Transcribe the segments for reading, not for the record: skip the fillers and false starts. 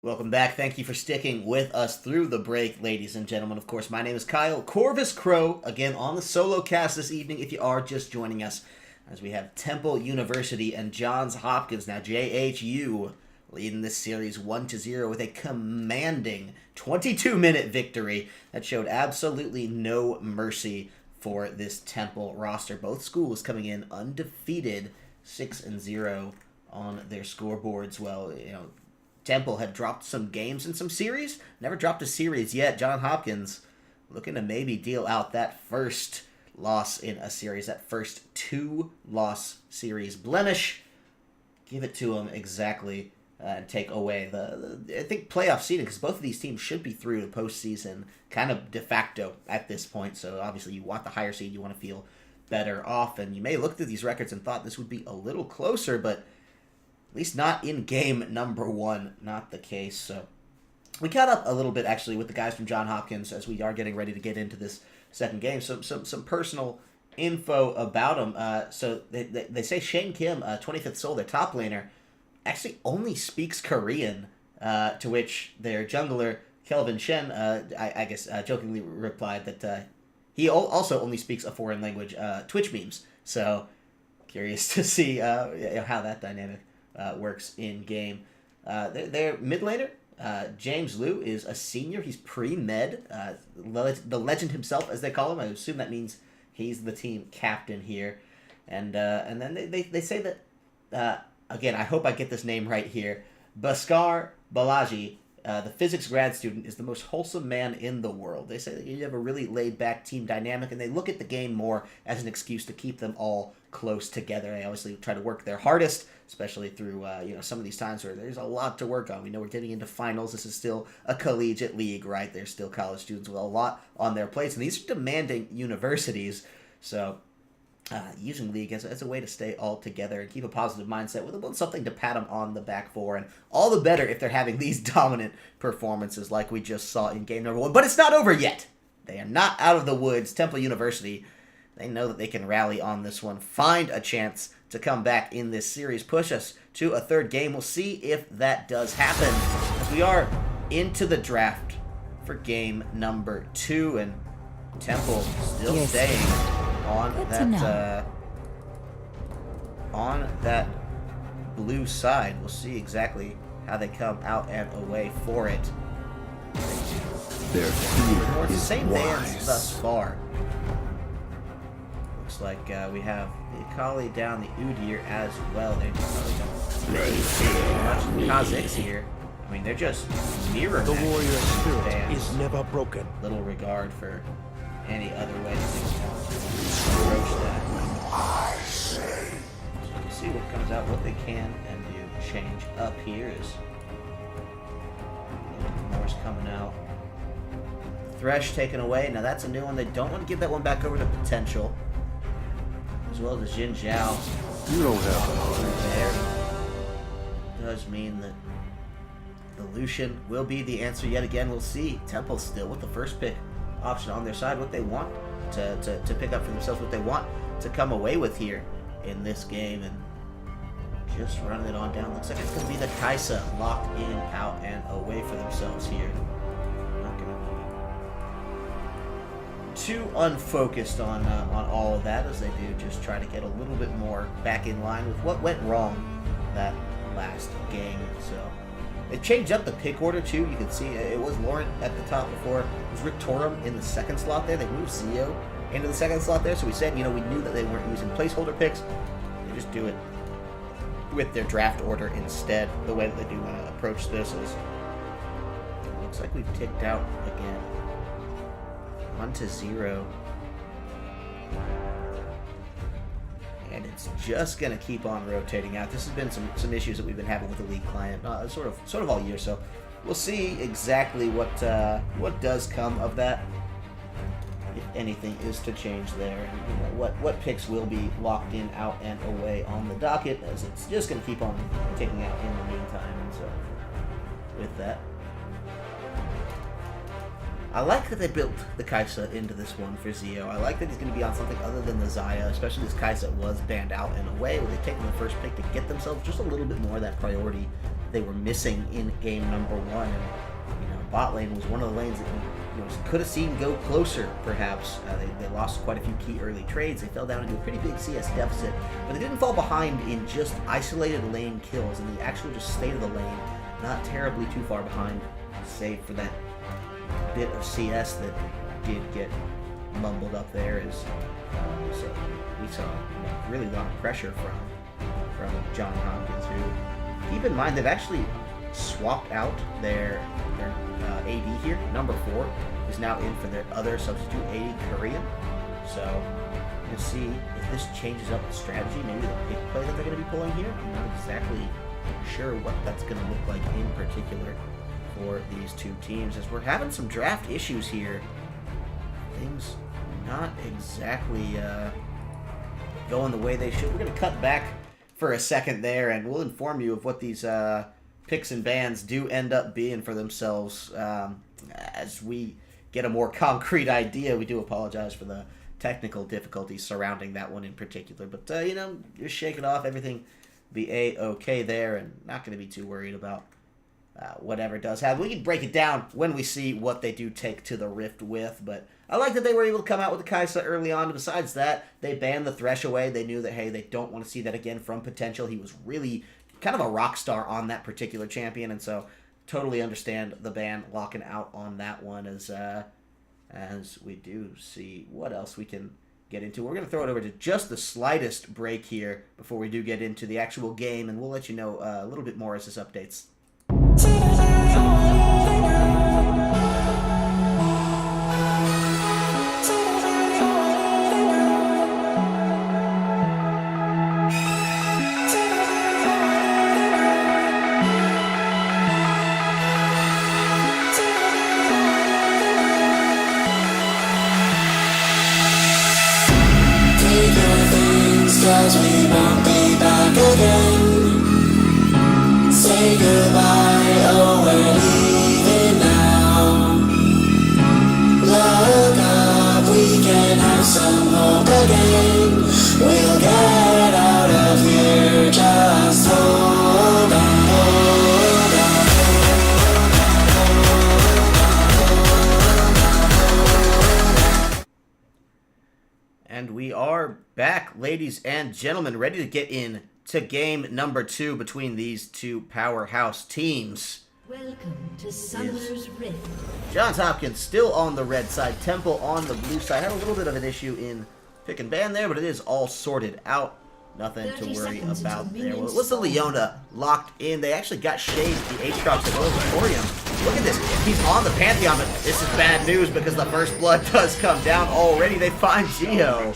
Welcome back. Thank you for sticking with us through the break, ladies and gentlemen. Of course, my name is Kyle Corvus Crow, again on the solo cast this evening if you are just joining us, as we have Temple University and Johns Hopkins, now JHU, leading this series 1-0 with a commanding 22-minute victory that showed absolutely no mercy for this Temple roster. Both schools coming in undefeated, 6-0 on their scoreboards. Well, Temple had dropped some games in some series. Never dropped a series yet. Johns Hopkins looking to maybe deal out that first loss in a series, that first two-loss series blemish. Give it to them exactly and take away the I think, playoff seeding, because both of these teams should be through the postseason kind of de facto at this point. So obviously you want the higher seed. You want to feel better off. And you may look through these records and thought this would be a little closer, but at least not in game number one, not the case. So we caught up a little bit, actually, with the guys from Johns Hopkins as we are getting ready to get into this second game. So some personal info about them. So they say Shane Kim, 25th Soul, their top laner, actually only speaks Korean, to which their jungler, Kelvin Shen, I guess jokingly replied that he also only speaks a foreign language, Twitch memes. So curious to see how that dynamic works in game. Their mid laner, James Liu, is a senior. He's pre-med, the legend himself, as they call him. I assume that means he's the team captain here. And then they say that, again, I hope I get this name right here, Bhaskar Balaji, the physics grad student, is the most wholesome man in the world. They say that you have a really laid-back team dynamic, and they look at the game more as an excuse to keep them all close together. They obviously try to work their hardest, especially through some of these times where there's a lot to work on. We know we're getting into finals. This is still a collegiate league, right? They're still college students with a lot on their plates, and these are demanding universities. So using League as a way to stay all together and keep a positive mindset with something to pat them on the back for, and all the better if they're having these dominant performances like we just saw in game number one. But it's not over yet. They are not out of the woods. Temple University, they know that they can rally on this one, find a chance to come back in this series, push us to a third game. We'll see if that does happen, as we are into the draft for game number 2, and Temple still staying on that blue side. We'll see exactly how they come out and away for it. Their fear is same wise. bands thus far. Looks like we have the Akali down the Udyr as well. They probably don't much Kha'Zix here. I mean, they're just mirror The matching warrior spirit bands. is never broken. Little regard for any other way to approach that. So we'll see what comes out, what they can and do. Change up here is Moore's coming out. Thresh taken away. Now that's a new one. They don't want to give that one back over to Potential. As well as Jin Zhao. You don't have There does mean that the Lucian will be the answer yet again. We'll see. Temple still with the first pick option on their side, what they want to pick up for themselves, what they want to come away with here in this game, and just running it on down. Looks like it's going to be the Kai'Sa locked in, out, and away for themselves here. Not going to be too unfocused on all of that, as they do just try to get a little bit more back in line with what went wrong that last game. So they changed up the pick order too. You can see it was Lauren at the top before. It was Rick Torum in the second slot there. They moved Zio into the second slot there. So we said, we knew that they weren't using placeholder picks. They just do it with their draft order instead. The way that they do want to approach this is, it looks like we've ticked out again. 1-0. And it's just going to keep on rotating out. This has been some issues that we've been having with the League client, sort of all year. So we'll see exactly what does come of that, if anything is to change there, and what picks will be locked in, out, and away on the docket, as it's just going to keep on ticking out in the meantime. And so with that, I like that they built the Kai'Sa into this one for Zio. I like that he's going to be on something other than the Xayah, especially as Kai'Sa was banned out in a way where they've taken the first pick to get themselves just a little bit more of that priority they were missing in game number 1. And, bot lane was one of the lanes that could have seen go closer, perhaps. They lost quite a few key early trades. They fell down into a pretty big CS deficit, but they didn't fall behind in just isolated lane kills, and the actual just state of the lane, not terribly too far behind, save for that bit of CS that did get mumbled up there. So we saw really a lot of pressure from John Hopkins, who, keep in mind, they've actually swapped out their AD here. Number 4 is now in for their other substitute AD, Korean. So we'll see if this changes up the strategy, maybe the pick play that they're going to be pulling here. I'm not exactly sure what that's going to look like in particular for these two teams, as we're having some draft issues here. Things not exactly going the way they should. We're going to cut back for a second there, and we'll inform you of what these picks and bans do end up being for themselves as we get a more concrete idea. We do apologize for the technical difficulties surrounding that one in particular, but just shake it off. Everything be a-okay there, and not going to be too worried about whatever does happen. We can break it down when we see what they do take to the Rift with, but I like that they were able to come out with the Kaisa early on. Besides that, they banned the Thresh away. They knew that, hey, they don't want to see that again from Potential. He was really kind of a rock star on that particular champion, and so totally understand the ban locking out on that one as we do see what else we can get into. We're going to throw it over to just the slightest break here before we do get into the actual game, and we'll let you know a little bit more as this updates. Cause we won't be back again. Say goodbye, oh we're leaving now. Look up, we can have some hope again. We'll get out of here, just hold on, hold on. And we are back, ladies and gentlemen, ready to get in to game number 2 between these two powerhouse teams. Welcome to Summer's Rift. Johns Hopkins still on the red side, Temple on the blue side. Had a little bit of an issue in pick and ban there, but it is all sorted out. Nothing to worry about there. Well, it was the Leona locked in. They actually got shaved the Aatrox at Moratorium. Look at this. He's on the Pantheon, but this is bad news because the first blood does come down already. They find Geo.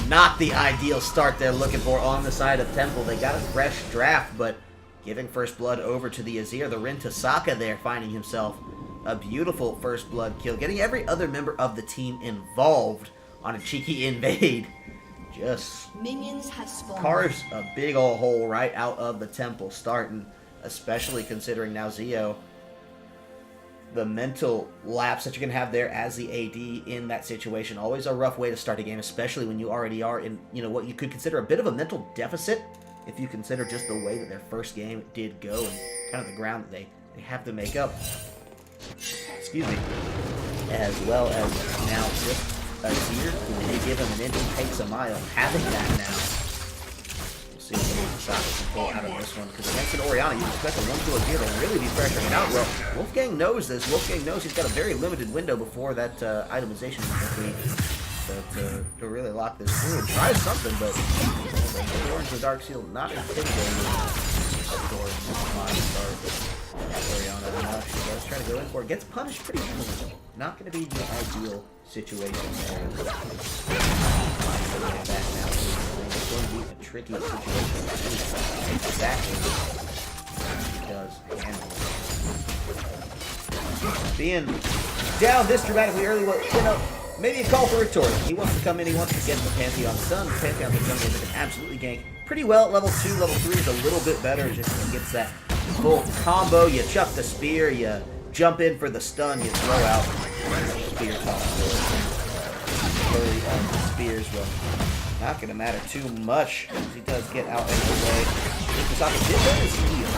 Not the ideal start they're looking for on the side of Temple. They got a fresh draft, but giving first blood over to the Azir, the Rin Tasaka there, finding himself a beautiful first blood kill. Getting every other member of the team involved on a cheeky invade. Just Minions have spawned. carves a big old hole right out of the Temple starting, especially considering now Zeo, the mental lapse that you can have there as the AD in that situation. Always a rough way to start a game, especially when you already are in, what you could consider a bit of a mental deficit, if you consider just the way that their first game did go and kind of the ground that they have to make up. Excuse me. As well as now just Azir, who they give him an inch and takes a mile. Having that now. We'll see what Tasaka can pull out of this one, because against an Orianna, you expect a 1-2 Azir to really be pressuring it out. Well, Wolfgang knows this. Wolfgang knows he's got a very limited window before that itemization is complete to really lock this through. Try something, but the Orange the Dark Seal not intimidating. Orianna enough. She does try to go in for it. Gets punished pretty heavily. Not going to be the ideal situation there. Back now. It's going to be a tricky situation. Exactly. He does handle it. Being down this dramatically early, well, maybe a call for Victoria. He wants to come in, he wants to get the Pantheon done. The Pantheon can come in and absolutely gank pretty well at level 2. Level 3 is a little bit better, just he gets that full combo. You chuck the spear, you jump in for the stun, you throw out spear combo. Early on the spears, well, not going to matter too much as he does get out of the way. Saka did get his heal.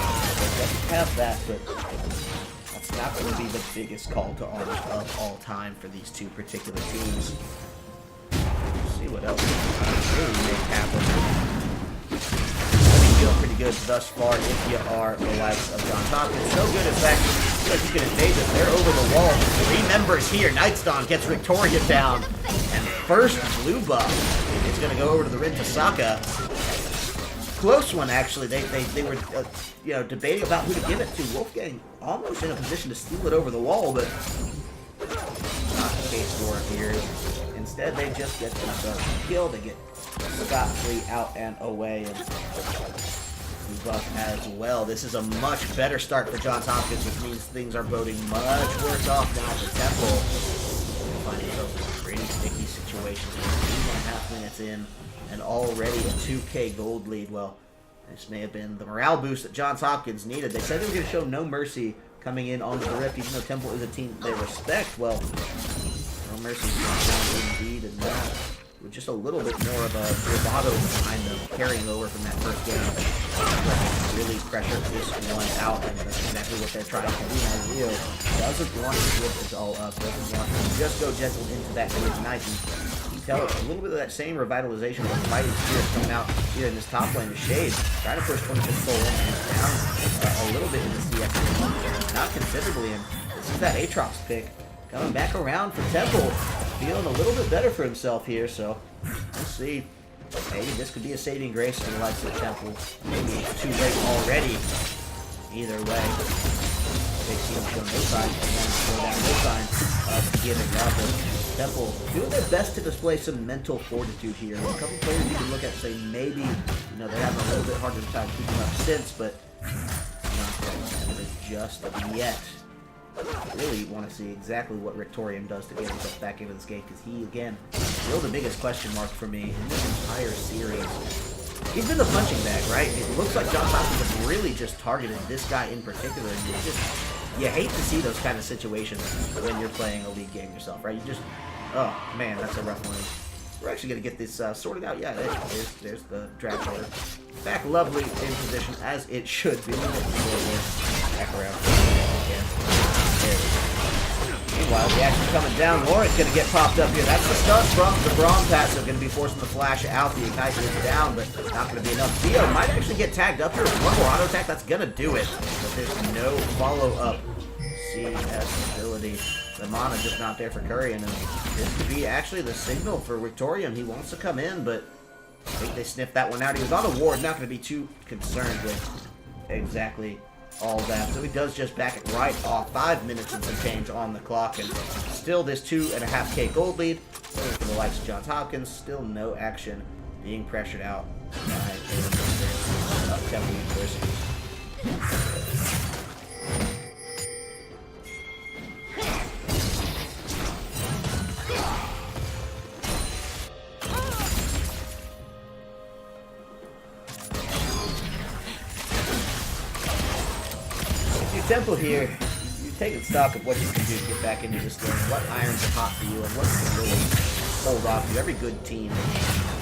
Doesn't have that, but that's not going to be the biggest call to arms of all time for these two particular teams. Let's see what else really make happen. Feeling pretty good thus far if you are the likes of John Hopkins. So good, in fact, you can invade them. They're over the wall. 3 members here. Nightstone gets Victoria down. And first blue buff is going to go over to the Rin Saka. Close one, actually. They were debating about who to give it to. Wolfgang almost in a position to steal it over the wall, but not the case for him here. Instead, they just get themselves killed. They get scot-free out and away. And buff as well. This is a much better start for Johns Hopkins, which means things are boding much worse off now for Temple. Finding themselves in a pretty sticky situation. 2.5 minutes in, and already a 2K gold lead. Well, this may have been the morale boost that Johns Hopkins needed. They said they were going to show no mercy coming in onto the Rift, even though Temple is a team they respect. Well, no mercy indeed, and now with just a little bit more of a bravado behind them, carrying over from that first game. Really pressure this one out, and that's exactly what they're trying to do now. Rio doesn't want to give this all up, doesn't want to just go gentle into that good night. And you tell it, a little bit of that same revitalization of the fighting spirit coming out here in this top lane to Shade, trying to push 25th Soul in and down a little bit in the CX, not considerably, and this is that Aatrox pick. Coming back around for Temple, feeling a little bit better for himself here, so we'll see. Maybe this could be a saving grace for the likes of Temple. Maybe it's too late already. Either way, they seem to show no signs, and then slow down no signs of giving up. And Temple doing their best to display some mental fortitude here. A couple players you can look at and say maybe, they're having a little bit harder time keeping up since, but not quite just yet. Really want to see exactly what Rictorium does to get himself back into this game, because he, again, still the biggest question mark for me in this entire series. He's been the punching bag, right? It looks like John Hopkins has really just targeted this guy in particular, and you hate to see those kind of situations when you're playing a league game yourself, right? Oh man, that's a rough one. We're actually going to get this sorted out. Yeah, there's the draft order. Back lovely in position, as it should be. Back around. Meanwhile, the action coming down. Lawrence going to get popped up here. That's the stun from the Braum passive. Going to be forcing the flash out. The Ignite is down, but not going to be enough. Theo might actually get tagged up here. One more auto attack. That's going to do it. But there's no follow-up CS ability. The mana just not there for Curry, and this could be actually the signal for Victorium. He wants to come in, but I think they sniffed that one out. He was on a ward, not going to be too concerned with exactly all that. So he does just back it right off. 5 minutes and some change on the clock, and still this 2.5K gold lead. For the likes of Johns Hopkins, still no action, being pressured out by Temple University. Temple here, you're taking stock of what you can do to get back into this game, what irons are hot for you, and what can really hold off you. Every good team,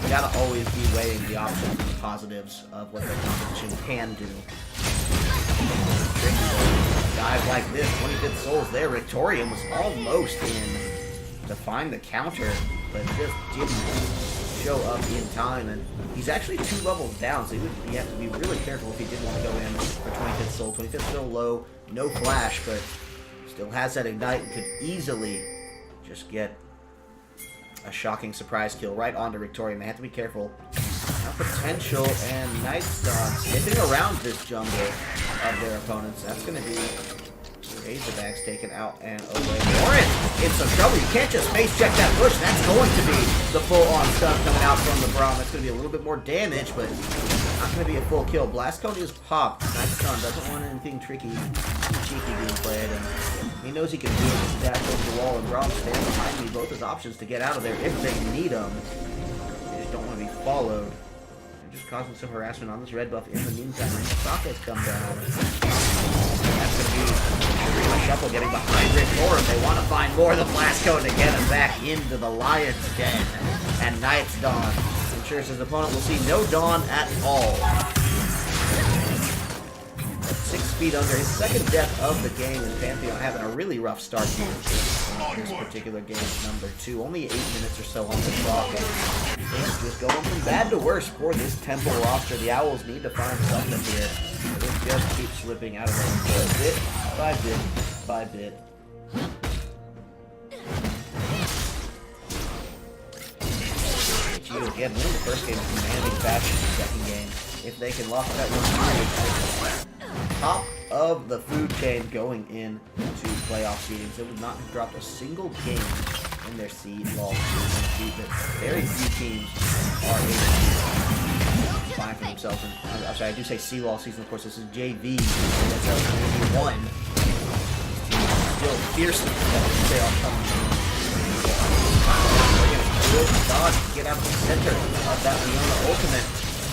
you gotta always be weighing the options and the positives of what their competition can do. Dive like this, 25th Souls there. Victorium was almost in to find the counter, but just didn't show up in time, and he's actually 2 levels down, so you have to be really careful if he did want to go in for 25th Soul. 25th still low, no flash, but still has that Ignite and could easily just get a shocking surprise kill right onto Victorium. They have to be careful. Now potential, and Nightstone sniffing around this jungle of their opponents. That's going to be Razorbacks taken out and away. Lawrence in some trouble. You can't just face check that push. That's going to be the full-on stun coming out from the Braum. That's going to be a little bit more damage, but not going to be a full kill. Blast Cone is popped. Nightstone doesn't want anything tricky, cheeky being played, and he knows he can do it. Dash over the wall, and Braum stands behind me. Both his options to get out of there if they need him. They just don't want to be followed. They're just causing some harassment on this red buff in the meantime. Saka's come down. That's going to be a shuffle getting behind Rick Moore. They want to find more of the Blast Cone to get him back into the Lion's Den. And Night's Dawn ensures his opponent will see no Dawn at all. 6 feet under. His second death of the game, and Pantheon having a really rough start here. This particular game, number 2. Only 8 minutes or so on the clock. Things just going from bad to worse for this Temple roster. The Owls need to find something here. They just keep slipping out of it bit by bit by bit. JHU again winning the first game in commanding fashion in the second game. If they can lock that one, top of the food chain going into playoff seedings. They would not have dropped a single game in their seed LoL season. Very few teams are able to find for themselves. And, I'm sorry, I do say C-LoL season. Of course, this is JV. That's JV 1. These teams are still fiercely they are coming. They're going to good dodge to get out of the center of that Leona ultimate.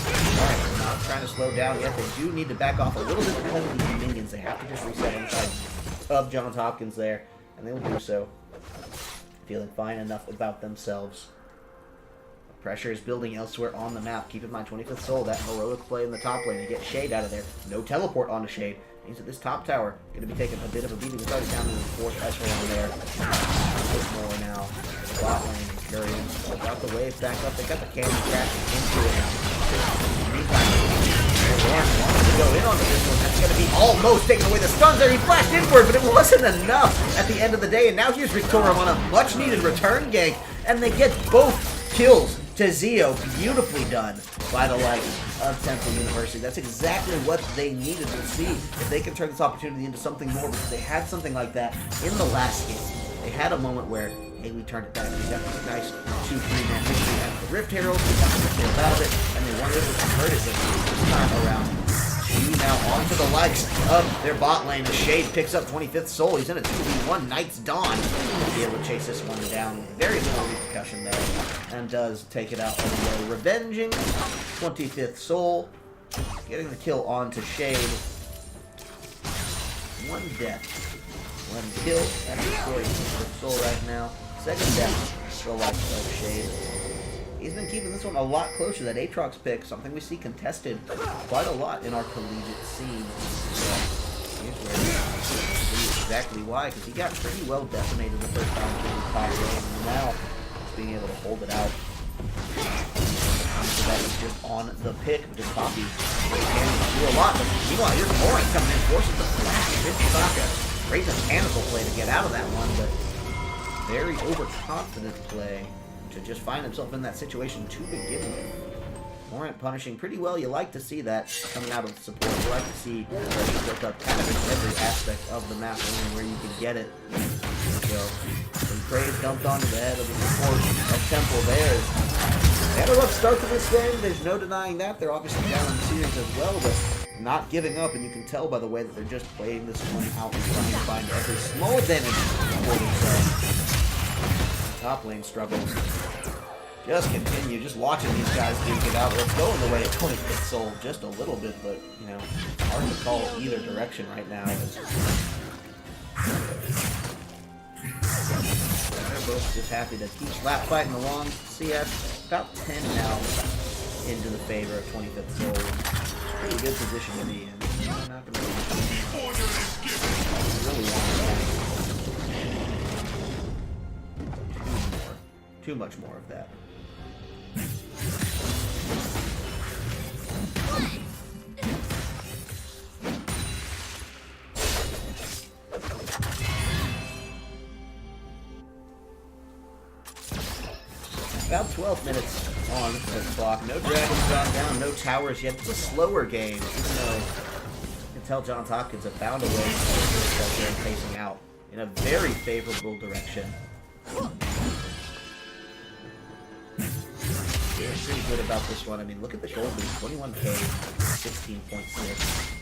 Alright, we're not trying to slow down yet. They do need to back off a little bit because of these minions. They have to just reset inside of Johns Hopkins there, and they will do so. Feeling fine enough about themselves. Pressure is building elsewhere on the map. Keep in mind, 25th Soul, that heroic play in the top lane to get Shade out of there. No teleport onto Shade. Means that this top tower going to be taking a bit of a beating. It's already down to the 4th echelon there. A bit more now. Bot lane is curious. Got the wave back up. They got the cannon crashing into it. Meantime, Lawrence wants to go in on this one. That's going to be almost taking away the stuns there. He flashed inward, but it wasn't enough at the end of the day. And now here's Victoria on a much-needed return gank. And they get both kills to Zeo. Beautifully done by the likes of Temple University. That's exactly what they needed to see. If they can turn this opportunity into something more, because they had something like that in the last game. They had a moment where, hey, we turned it back. We got this nice 2-3-man victory out of the Rift Herald. We got the Rift Herald out of it, and they weren't able to convert it this time around. Now onto the likes of their bot lane. The Shade picks up 25th Soul. He's in a 2v1 Knight's Dawn. He'll be able to chase this one down. Very little repercussion there. And does take it out anyway. Revenging 25th Soul. Getting the kill onto Shade. One death. One kill. That's destroying 25th Soul right now. Second death. The likes of Shade. He's been keeping this one a lot closer. That Aatrox pick, something we see contested quite a lot in our collegiate scene. Here's where we see exactly why, because he got pretty well decimated the first time through the top lane, and now he's being able to hold it out. So that is just on the pick, because Poppy can do a lot. But meanwhile, here's Morin coming in, forces the flash. Saka. Great mechanical play to get out of that one, but very overconfident play to just find himself in that situation to begin with. Morant punishing pretty well. You like to see that coming out of the support. You like to see that built up kind of in every aspect of the map, only where you can get it. So, some praise dumped onto the head of the support of Temple there. They had a rough start to this game. There's no denying that. They're obviously down in the series as well, but not giving up, and you can tell by the way that they're just playing this one out and trying to find every small advantage for themselves. Top lane struggles. Just continue, just watching these guys duke it out. It's going the way of 25th Soul just a little bit, but, you know, hard to call either direction right now. They're both just happy to keep slap fighting along. CS about 10 now into the favor of 25th Soul. Pretty good position to be in. They're not going to really want too much more of that. About 12 minutes on the clock. No dragons gone down, no towers yet. It's a slower game, even though you can tell Johns Hopkins have found a way to get facing out in a very favorable direction. They're pretty good about this one. I mean, look at the gold lead, 21k, 16.6.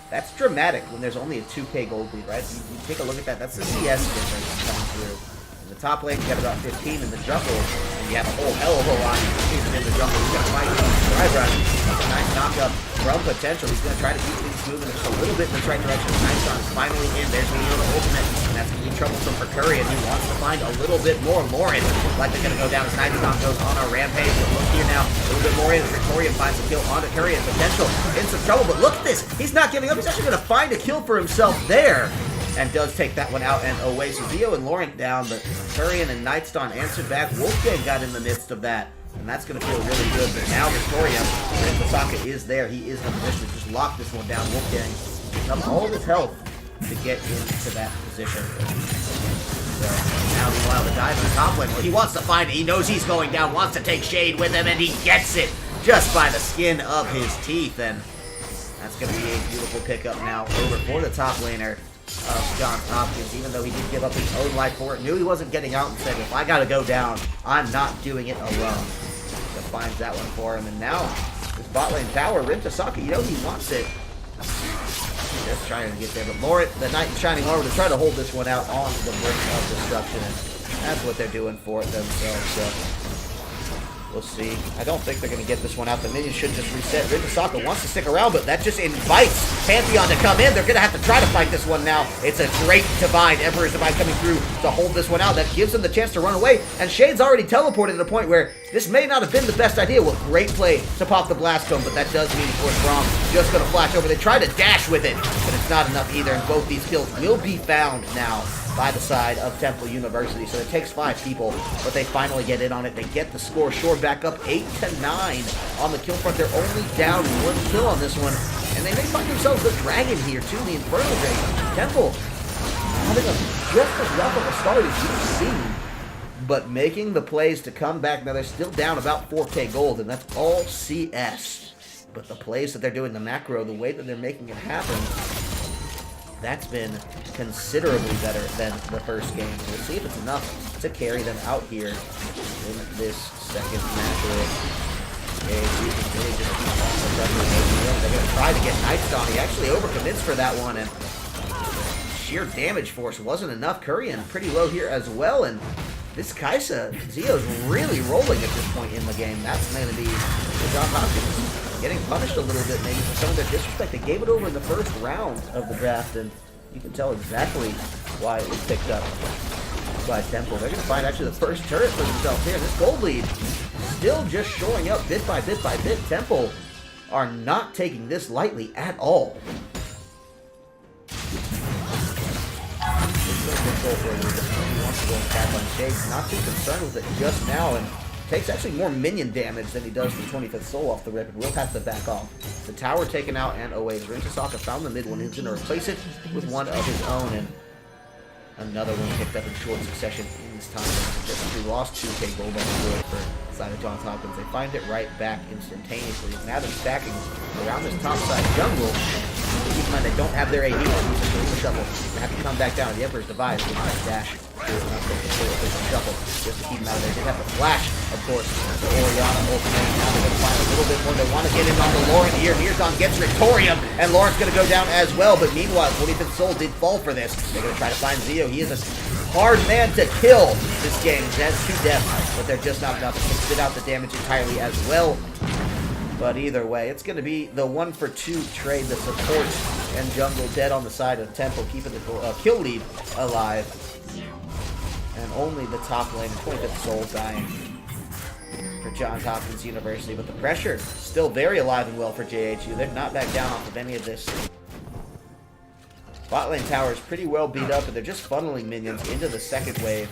That's dramatic when there's only a 2k gold lead, right? You take a look at that. That's the CS difference coming through. In the top lane, you got about 15 in the jungle, and you have a whole hell of a lot in the jungle. You got to fight Dry Brush. That's a nice knockup from potential. He's going to try to keep things moving just a little bit in the right direction. Nightstorm is finally in. There's the ultimate, and that's going to be troublesome for Curry, and he wants to find a little bit more. Lauren, like they're going to go down as Nightstorm goes on a rampage. But look here now, a little bit more in. Victoria finds a kill onto Curry, and potential in some trouble. But look at this. He's not giving up. He's actually going to find a kill for himself there. And does take that one out and away. So Zio and Laurent down, but Turian and Nightstorm answered back. Wolfgang got in the midst of that, and that's going to feel really good. But now Victoria, and Pasaka is there. He is in a position to just lock this one down. Wolfgang using up all of his health to get into that position. So now meanwhile, the dive in the top lane. Well, he wants to find it. He knows he's going down, wants to take Shade with him, and he gets it just by the skin of his teeth. And that's going to be a beautiful pickup now over for the top laner of John Hopkins, even though he did give up his own life for it. Knew he wasn't getting out and said, if I gotta go down, I'm not doing it alone. So finds that one for him, and now this bot lane tower, Rintasaka, you know he wants it. Just trying to get there, but Laurent, the Knight in Shining Armor, to try to hold this one out on the brink of destruction, and that's what they're doing for it themselves. So we'll see. I don't think they're going to get this one out. The minions should just reset. Rintasaka wants to stick around, but that just invites Pantheon to come in. They're going to have to try to fight this one now. It's a great divide. Emperor's Divide coming through to hold this one out. That gives them the chance to run away. And Shade's already teleported to the point where this may not have been the best idea. Well, great play to pop the Blast Cone, but that does mean, of course, Braum just going to flash over. They try to dash with it, but it's not enough either. And both these kills will be found now by the side of Temple University. So it takes 5 people, but they finally get in on it. They get the score. Shore back up 8-9 on the kill front. They're only down 1 kill on this one, and they may find themselves the dragon here too, the Infernal Dragon. Temple having just as rough of a start as you've seen, but making the plays to come back. Now they're still down about 4k gold, and that's all CS. But the plays that they're doing, the macro, the way that they're making it happen, that's been considerably better than the first game. We'll see if it's enough to carry them out here in this second match. They're going to try to get Nightstorm. He actually overcommits for that one, and sheer damage force wasn't enough. Kurian pretty low here as well, and this Kaisa, Zio's really rolling at this point in the game. That's going to be John Hopkins getting punished a little bit maybe for some of their disrespect. They gave it over in the first round of the draft, and you can tell exactly why it was picked up by Temple. They're going to find actually the first turret for themselves here. This gold lead still just showing up bit by bit by bit. Temple are not taking this lightly at all. Not too concerned with it just now, and takes actually more minion damage than he does the 25th soul off the rip, and will have to back off. The tower taken out and away. Rintasaka found the mid one. He's going to replace it with one of his own, and another one picked up in short succession in this time. Just lost 2k gold on the board for the side of Johns Hopkins. They find it right back instantaneously. Now they're stacking around this top side jungle. Keep in mind they don't have their AD. It's a shuffle. They have to come back down. The Emperor's Divide. They might dash. Shuffle just to keep them out of there. They have to flash, of course, the Orianna ultimate. Now they're going to find a little bit more. They want to get in on the Laurent here. Mirzon gets Victorium, and Laurent's going to go down as well. But meanwhile, 25th Soul did fall for this. They're going to try to find Zio. He is a hard man to kill this game. He has 2 deaths, but they're just not enough to spit out the damage entirely as well. But either way, it's going to be the 1-for-2 trade. The support and jungle dead on the side of Temple, keeping the kill lead alive. And only the top lane, 25th Soul, dying for Johns Hopkins University. But the pressure still very alive and well for JHU. They're not back down off of any of this. Bot lane tower is pretty well beat up, and they're just funneling minions into the second wave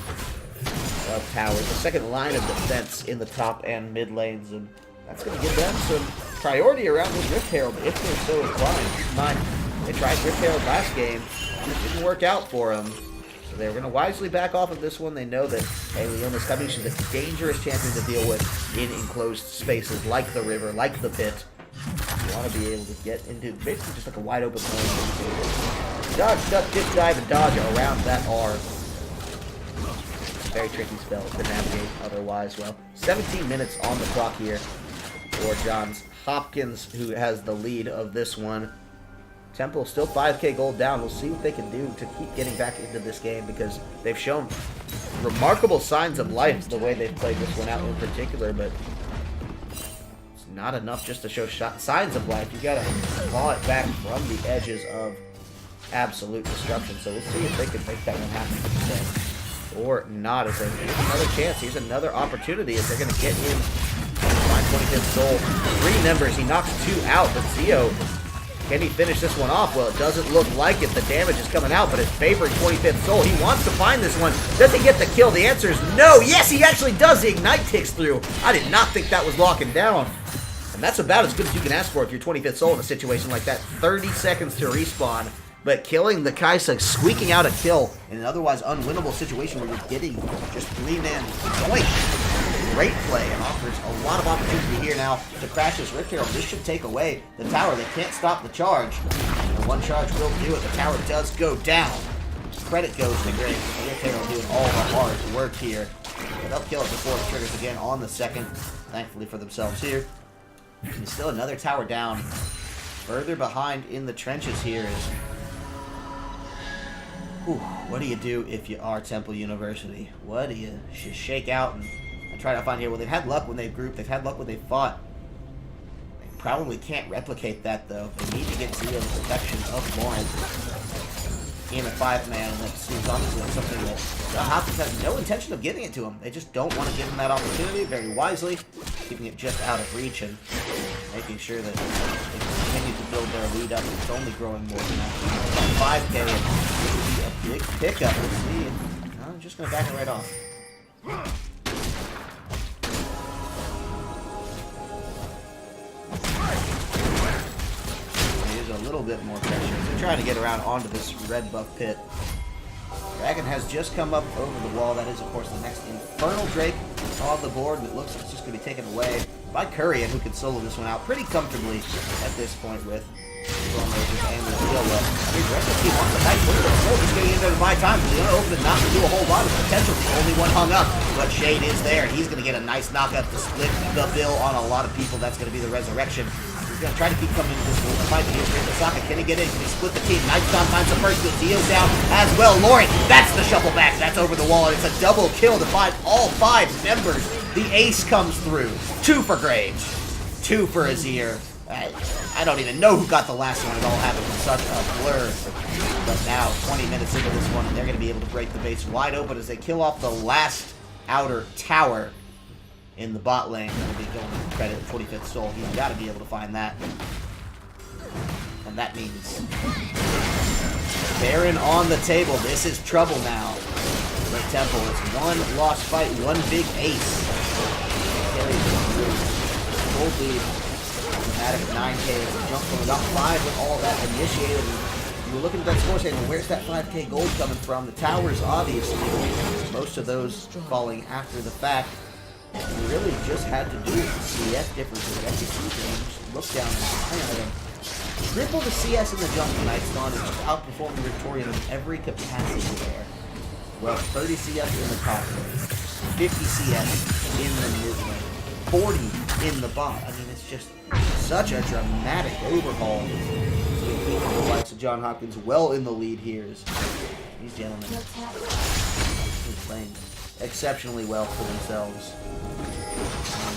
of towers, the second line of defense in the top and mid lanes, and that's going to give them some priority around this Rift Herald if they're so inclined. Keep in mind, they tried Rift Herald last game, it didn't work out for them. So they're going to wisely back off of this one. They know that, hey, Leona's coming. She's a dangerous champion to deal with in enclosed spaces like the river, like the pit. You want to be able to get into basically just like a wide open lane. Dodge, duck, dip, dive, and dodge around that R. Very tricky spell to navigate otherwise. Well, 17 minutes on the clock here for Johns Hopkins, who has the lead of this one. Temple still 5k gold down. We'll see what they can do to keep getting back into this game, because they've shown remarkable signs of life the way they've played this one out in particular, but it's not enough just to show signs of life. You gotta claw it back from the edges of absolute destruction. So we'll see if they can make that one happen today. Or not, as they get another chance. Here's another opportunity as they're gonna get in. Find 25th Soul. 3 members, he knocks 2 out, but Zio, can he finish this one off? Well, it doesn't look like it. The damage is coming out, but it's favoring 25th Soul. He wants to find this one. Does he get the kill? The answer is no. Yes, he actually does. The Ignite ticks through. I did not think that was locking down. And that's about as good as you can ask for if you're 25th Soul in a situation like that. 30 seconds to respawn. But killing the Kaisa, squeaking out a kill in an otherwise unwinnable situation where you're getting just 3-man point. Great play and offers a lot of opportunity here now to crash this Rift Herald. This should take away the tower. They can't stop the charge. The one charge will do it. The tower does go down. Credit goes to Greg. The Rift Herald doing all the hard work here. But they'll kill it before it triggers again on the second. Thankfully for themselves here. And still another tower down. Further behind in the trenches here is... Whew, what do you do if you are Temple University? What do you shake out and try to find here? Well, they've had luck when they've grouped. They've had luck when they've fought. They probably can't replicate that, though. They need to get Zio's protection of Lawrence in a 5-man, and that seems honestly like something that John Hopkins has no intention of giving it to him. They just don't want to give him that opportunity very wisely, keeping it just out of reach and making sure that they continue to build their lead up. It's only growing more than that. 5K would be a big pickup. Let's see. I'm just going to back it right off. A little bit more pressure. They're trying to get around onto this red buff pit. Dragon has just come up over the wall. That is, of course, the next Infernal Drake on the board, and it looks like it's just going to be taken away by Curry, who can solo this one out pretty comfortably at this point with and the skill up. I mean, the rest of the team wants the nice look at the soul. He's getting in there to buy time. He's going to open it, not to do a whole lot of potential. The only one hung up, but Shade is there, and he's going to get a nice knockup to split the bill on a lot of people. That's going to be the resurrection. He's going to try to keep coming into this fight. Here's the socket. Can he get in? Can he split the team? Nightstone finds the first. With Dio down as well. Lauren, that's the shuffle back. That's over the wall. And it's a double kill to find all 5 members. The ace comes through. 2 for Graves. 2 for Azir. I don't even know who got the last one. It all happened in such a blur. But now, 20 minutes into this one, and they're going to be able to break the base wide open as they kill off the last outer tower in the bot lane. That'll be going to credit 45th Soul. He's got to be able to find that. And that means Baron on the table. This is trouble now for Temple. It's 1 lost fight, 1 big ace. Full lead. Dramatic 9K. Jump from about 5 with all that initiated. And you're looking at that score saying, well, where's that 5K gold coming from? The towers, obviously. Most of those falling after the fact. You really just had to do CS differences, execution, and just look down and plan them. Triple the CS in the jump tonight, Stone, and just outperforming Victorian in every capacity there. Well, 30 CS in the top lane, 50 CS in the mid lane, 40 in the bot. I mean, it's just such a dramatic overhaul. So we keep the likes of John Hopkins well in the lead here. These gentlemen are playing exceptionally well for themselves.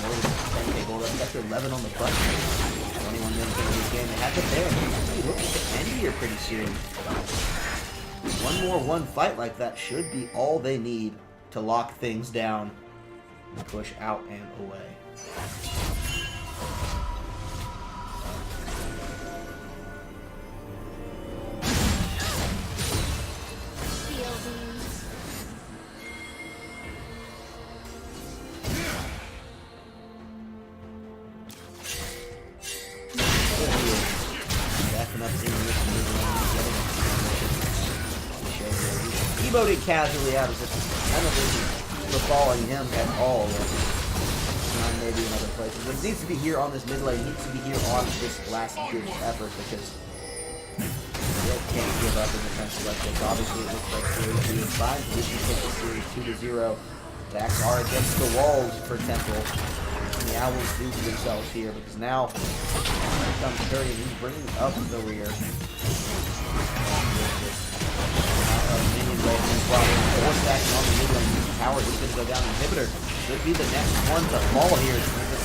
10K gold up, that's 11 on the button. 21 minutes into this game. They have it there. Hey, look at the end here pretty soon. One fight like that should be all they need to lock things down and push out and away. Emoting casually out as if none of this is befalling him at all. Maybe in other places. But it needs to be here on this mid lane. It needs to be here on this last ditch effort because Red can't give up in the country like this. Obviously, it looks like Series 2 is fine. Position takes the Series 2-0. Backs are against the walls for Temple. And the Owls do for themselves here because now here comes Curry and he's bringing up the rear. Four stacking on the mid lane. Tower is going to go down. Inhibitor should be the next one to fall here.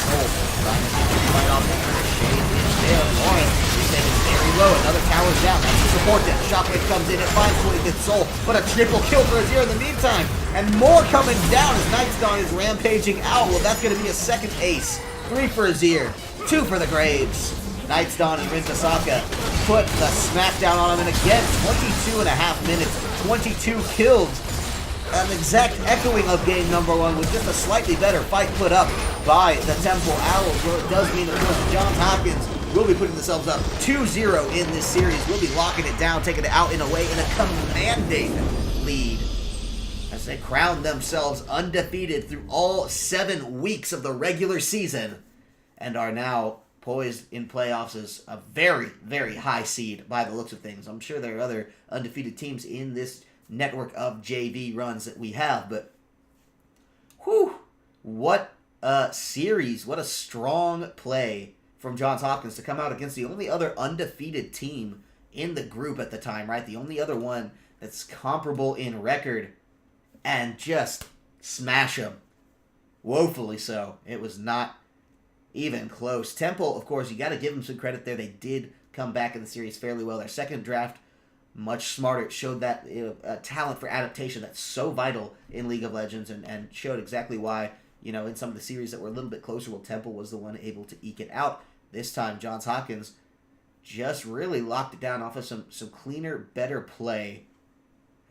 Soul trying to fight off the shade is there. Lauren is very low. Another tower's down. That's the support then. Shockwave comes in at 525th Soul, but a triple kill for Azir in the meantime. And more coming down as Night's Dawn is rampaging out. Well, that's going to be a second ace. 3 for Azir, 2 for the Graves. Night's Dawn and Rintasaka put the smackdown on him, and again, 22 and a half minutes, 22 kills. An exact echoing of game number 1 with just a slightly better fight put up by the Temple Owls. Well, it does mean, of course, Johns Hopkins will be putting themselves up 2-0 in this series. We'll be locking it down, taking it out in a way in a commanding lead as they crown themselves undefeated through all 7 weeks of the regular season and are now poised in playoffs as a very, very high seed by the looks of things. I'm sure there are other undefeated teams in this network of JV runs that we have, but whew, what a series, what a strong play from Johns Hopkins to come out against the only other undefeated team in the group at the time, right? The only other one that's comparable in record and just smash them. Woefully so. It was not even close. Temple, of course, you got to give them some credit there. They did come back in the series fairly well. Their second draft, much smarter. It showed that talent for adaptation that's so vital in League of Legends, and showed exactly why, in some of the series that were a little bit closer, well, Temple was the one able to eke it out. This time, Johns Hopkins just really locked it down off of some cleaner, better play,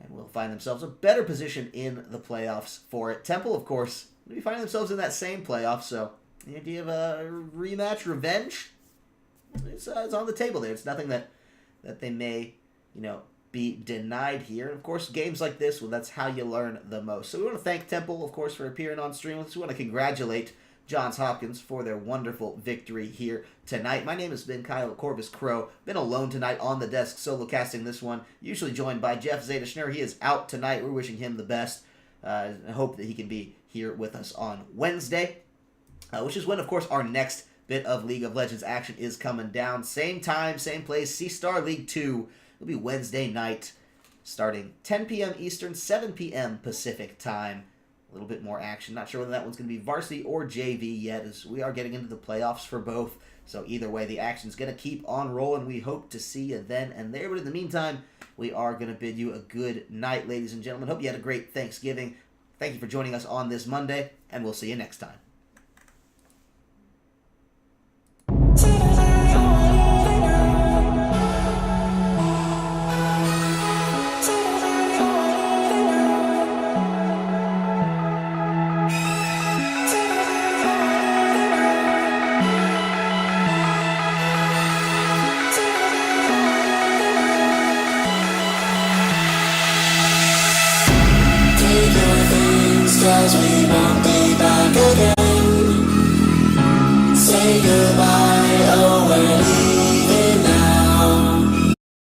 and will find themselves a better position in the playoffs for it. Temple, of course, will be finding themselves in that same playoff, so the idea of a rematch, revenge, is on the table there. It's nothing that they may, be denied here. And of course, games like this, well, that's how you learn the most. So we want to thank Temple, of course, for appearing on stream. We want to congratulate Johns Hopkins for their wonderful victory here tonight. My name has been Kyle Corvus Crow. Been alone tonight on the desk, solo casting this one. Usually joined by Jeff Zeta-Schnurr. He is out tonight. We're wishing him the best. I hope that he can be here with us on Wednesday, which is when, of course, our next bit of League of Legends action is coming down. Same time, same place. C-Star League 2 will be Wednesday night, starting 10 p.m. Eastern, 7 p.m. Pacific time. A little bit more action. Not sure whether that one's going to be varsity or JV yet, as we are getting into the playoffs for both. So either way, the action's going to keep on rolling. We hope to see you then and there. But in the meantime, we are going to bid you a good night, ladies and gentlemen. Hope you had a great Thanksgiving. Thank you for joining us on this Monday, and we'll see you next time. Cause we